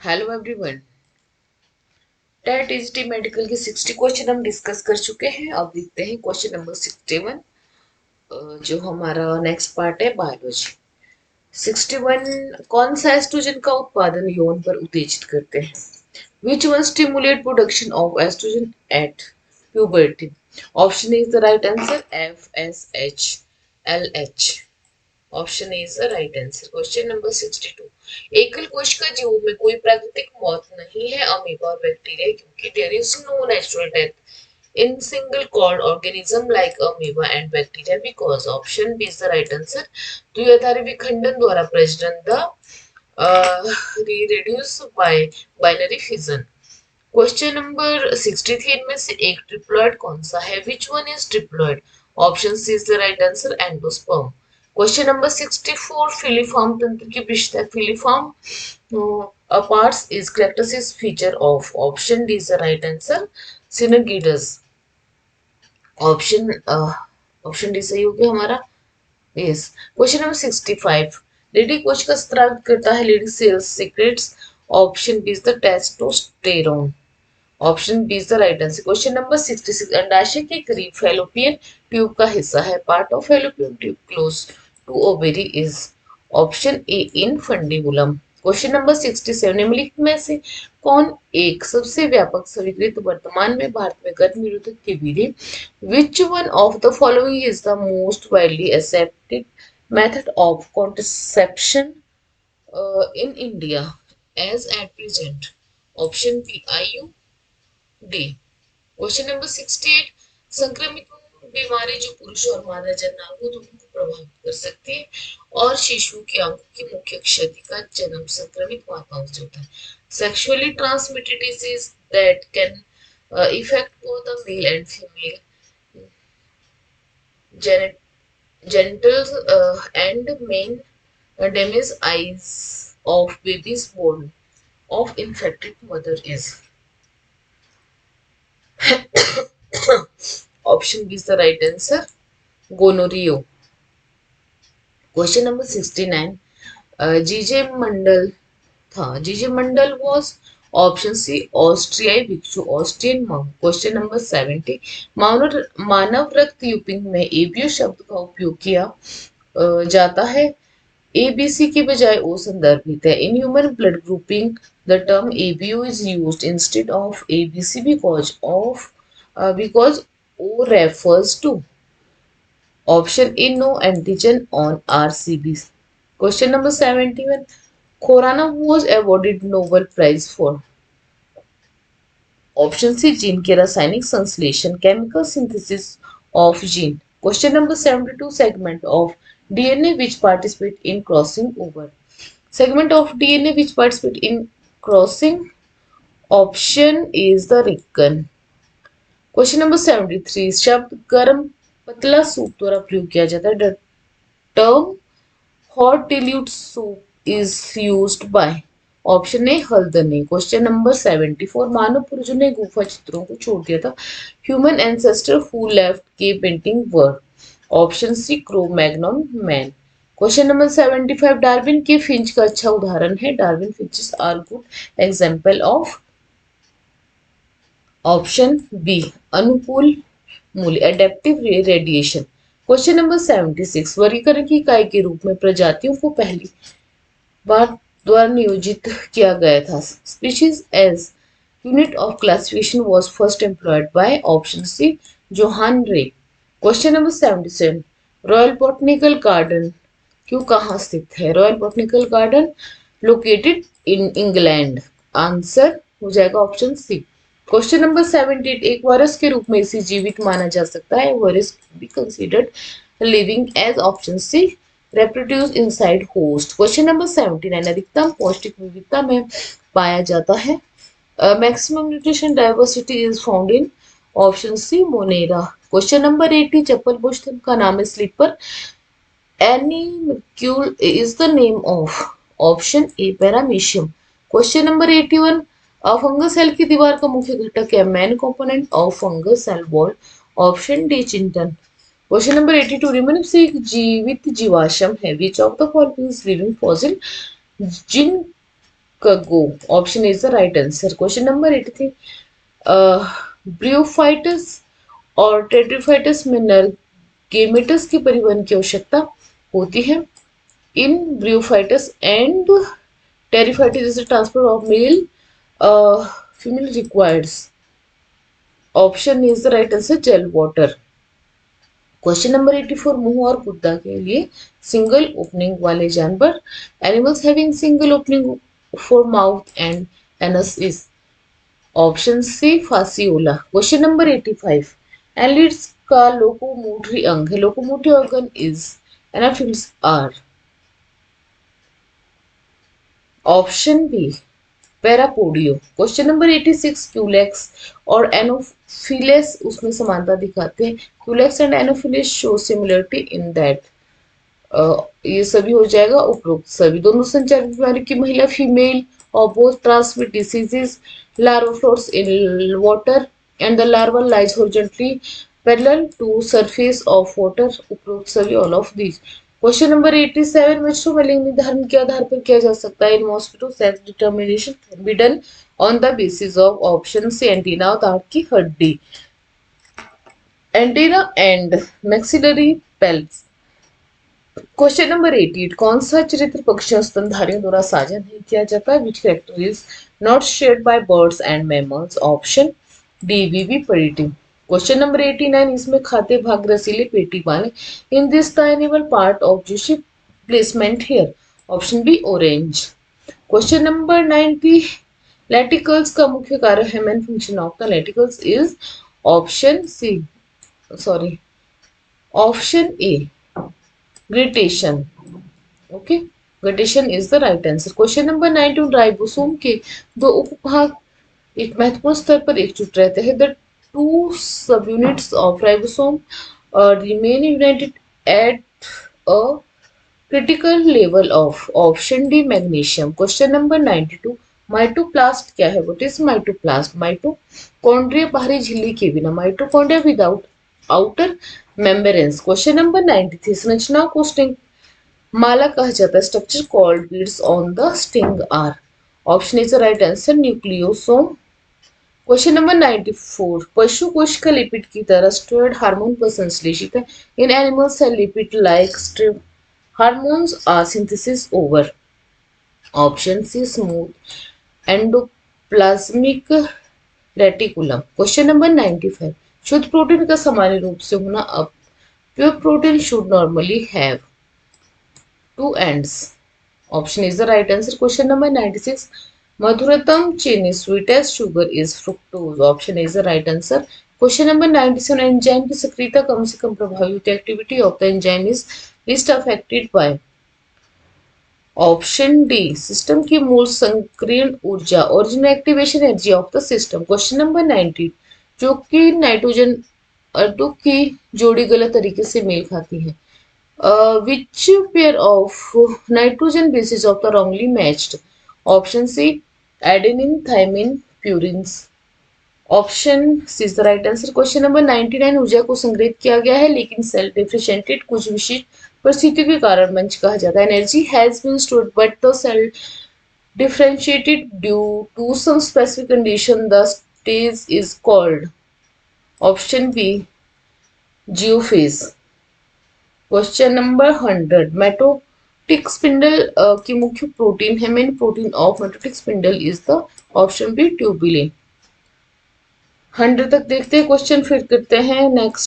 Hello everyone. टेट टी medical के 60 क्वेश्चन हम डिस्कस कर चुके हैं। अब देखते हैं क्वेश्चन नंबर 61, जो हमारा नेक्स्ट पार्ट है बायोलॉजी। 61, कौन सा एस्ट्रोजन का उत्पादन यौन पर उत्तेजित करते हैं? Which one stimulate production of oestrogen at puberty? Option is the right answer F S H L H. Option A is the right answer. Question number 62, एकल कोशिका जीवों में कोई प्राकृतिक मौत नहीं है, अमीबा और बैक्टीरिया, क्योंकि there is no natural death in single cord organism like amoeba and bacteria because option B is the right answer. द्विआधारी विखंडन द्वारा प्रजनन the reduce by binary fission. Question number 63, इनमें से एक ट्रिप्लॉइड कौन सा है? Which one is triploid? Option C is the right answer endosperm. Question number 64, filiform तंत्र की विशेषता। Filiform parts is characteristic feature of option D is the right answer synergids। Option option D सही हो गया हमारा। यस। क्वेश्चन नंबर 65, लेडी कोश का स्त्राव करता है Leydig cells secrets. Option B is the testosterone. Option B is the right answer. Question number 66, अंडाशय के करीब फैलोपियन ट्यूब का हिस्सा है। Part of fallopian tube close to ovary is. Option A infundibulum. Question number 67, निम्नलिखित में से कौन एक सबसे व्यापक स्वीकृत वर्तमान में भारत में गर्भ निरोधक की विधि? Which one of the following is the most widely accepted method of contraception in India as at present? Option B IUD. Question number 68, संक्रमित बीमारी जो पुरुष और मादा जननांगों दोनों को प्रभावित कर सकती है और शिशु के अंगों की मुख्य क्षति का जन्म संक्रमित माताओं से होता है। Sexually transmitted disease that can effect both the male and female genitals and main damage eyes of babies born of infected mother is. Option B is the right answer gonorrhea। Question number 69, GJ मंडल था। जीजे मंडल was option C ऑस्ट्रियाई भिक्षु Austrian monk. Question number 70, मानव रक्त यूपिंग में ABO शब्द का उपयोग किया जाता है। एबीसी के बजाय ओ संदर्भित है। In human blood grouping the term ABO is used instead of ABC because O refers to। Option A no antigen on RCBs। Question number 71, Khorana was awarded Nobel Prize for। Option C gene के रासायनिक संश्लेषण chemical synthesis of gene। Question number 72, segment of DNA which participate in crossing over। Segment of DNA which participate in crossing, option is the Rickon। Question number 73, शब्द गर्म पतला soup द्वारा प्रयोग किया जाता है। The term hot dilute soup is used by. Option A Haldane. Question number 74, मानव पूर्वजों ने गुफा चित्रों को छोड़ दिया था। ह्यूमन एंसेस्टर हु लेफ्ट के painting were. Option C Cro Magnon man. Question number 75, Darwin के फिंच का अच्छा उदाहरण है। Darwin finches are good example of. Option B अनुकूल मूल्य एडेप्टिव रेडिएशन। क्वेश्चन नंबर 76, वर्गीकरण की इकाई के रूप में प्रजातियों को पहली बार द्वारा नियोजित किया गया था। Species as unit of classification was first employed by. Option C Johann Ray. Question number 77, royal botanical garden क्यों कहाँ स्थित है? Royal botanical garden located in England. Answer हो जाएगा ऑप्शन सी। क्वेश्चन नंबर 78, एक वायरस के रूप में इसे जीवित माना जा सकता है। Virus be considered living as. Option C reproduce inside host। Question number 79, अधिकतम पौष्टिक विविधता में पाया जाता है। Maximum nutrition diversity is found in. Option C Monera. Question number 80, चप्पल पुष्प का नाम है slipper. Animalcule is the name of. Option A paramecium. Question number 81, fungus cell की दीवार का मुख्य घटक है। Main component of fungus cell wall. Option D चिंटन। Question number 82, निम्न से एक जीवित जीवाश्म है। Which of the following is living fossil? Gin cargo. Option is the right answer. Question number 83. Bryophytes और टेट्रीफाइटस में नर गेमेटस के परिवहन की आवश्यकता होती है. In bryophytes and pteridophytes is the transfer of male female requires. Option is the right answer gel water. Question number 84. मुंह और गुद्दा के लिए सिंगल ओपनिंग वाले जानवर. Animals having single opening for mouth and anus is. Option C Fasciola. Question number 85. Annelids का locomotory अंग है. लोकोमोटिव ऑर्गन इज एनाफिल्स are. Option B parapodia. Question number 86. Culex और एनोफिलेस उसमें समानता दिखाते हैं. Culex and Anopheles show similarity in that. ये सभी हो जाएगा उपरोक्त सभी. दोनों संचार बीमारी की महिला फीमेल और both transmit diseases. larva floats in water and the larva lies horizontally parallel to surface of water. उपरोक्त सभी all of these. Question number 87. बच्चों में लिंग निर्धारण के आधार पर किया जा सकता है. In mosquito sex determination can be done on the basis of option C antenna और दांत की हड्डी. Antenna and maxillary palps. Question number 88. कौन सा चरित्र पक्षियों स्तनधारियों द्वारा साझा नहीं किया जाता है. Which character is not shared by birds and mammals. Option D viviparity. Question number 89. इसमें खाते भाग रसीले पेटी वाले. In this the animal part of juicy placement here. Option B orange. Question number 90. Lenticels का मुख्य कार्य है. Main function of the lenticels is. Option C sorry option A guttation. Okay, guttation is the right answer. Question number 92. Ribosome के दो उपभाग एक महत्वपूर्ण स्तर पर एकजुट रहते हैं. द टू सब units of ribosome remain United at a critical level of. Option D magnesium. Question number 92. माइटोप्लास्ट क्या है. What is माइटोप्लास्ट. माइटोकॉन्ड्रिया बाहरी झिल्ली के बिना. Mitochondria without outer membranes. Question number 93. संरचना को स्टिंग माला कहा जाता है. Structure called beads on the string are. Option is the right answer nucleosome. Question number 94. पशु कोशिका लिपिड की तरह स्टेरॉयड हार्मोन पर संश्लेषित है. In animal cell lipid like strip hormones are synthesis over. Option C smooth endoplasmic reticulum. Question number 95. शुद्ध protein का सामान्य रूप से होना. अब pure protein should normally have two ends. Option is the right answer. Question number 96. मधुरतम चीनी sweetest sugar is fructose. Option is the right answer. Question number 97. Enzyme की सक्रियता कम से कम प्रभावी होती है. Activity of the enzyme is least affected by. Option D system की मूल संकीर्ण ऊर्जा. Original activation energy of the system. Question number 90. जो कि नाइट्रोजन अणु की जोड़ी गलत तरीके से मेल खाती है. which pair of nitrogen bases of the wrongly matched. Option C adenine thymine purines. Option C is the right answer. Question number 99. ऊर्जा को संग्रहित किया गया है लेकिन सेल डिफरेंशिएटेड कुछ विशिष्ट परिस्थितियों के कारण मंच कहा जाता है. Energy has been stored but the cell differentiated due to some specific condition. The stage is called. Option B geophase. Question number 100. Mitotic spindle की मुख्य प्रोटीन है. Main protein of mitotic spindle is the. Option B tubulin. 100 तक देखते हैं question फिर करते हैं next.